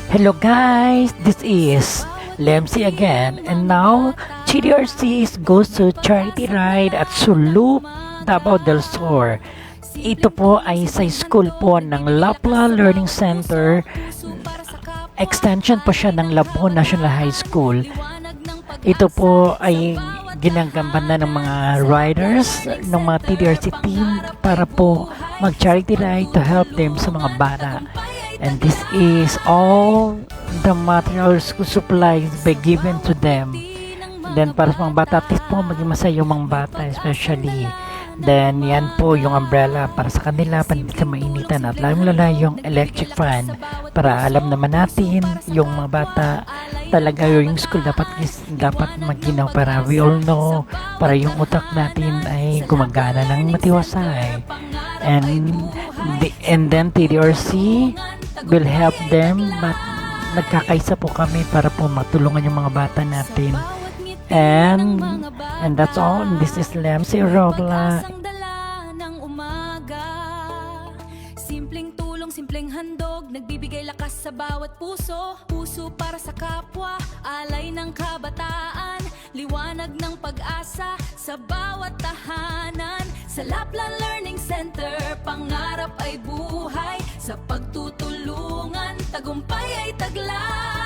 Hello guys, this is Lemsi again, and now GDRC goes to charity ride at Sulup, Davao del Sur. Ito po ay sa school po ng Lapla Learning Center. Extension po siya ng Labo National High School. Ito po ay ginagampanan ng mga riders ng mga TDRC team para po mag-charity ride to help them sa mga bata. And this is all the materials supplies by given to them. Then para sa mga bata, at least po maging masaya yung mga bata especially. Then yan po yung umbrella para sa kanila, para hindi sa mainitan, at lalong-lala yung electric fan para alam naman natin yung mga bata talaga yung school dapat maginaw para we all know, para yung utak natin ay gumagana ng matiwasay. And then TDRC will help them, but nagkakaisa po kami para po matulungan yung mga bata natin. And that's all. This is Lemsi Robla. Simpleng tulong, simpleng handog, nagbibigay lakas sa bawat puso. Puso para sa kapwa, alay ng kabataan, liwanag ng pag-asa sa bawat tahanan. Sa Laplan Learning Center, pangarap ay buhay, sa pagtutulungan, tagumpay ay taglay.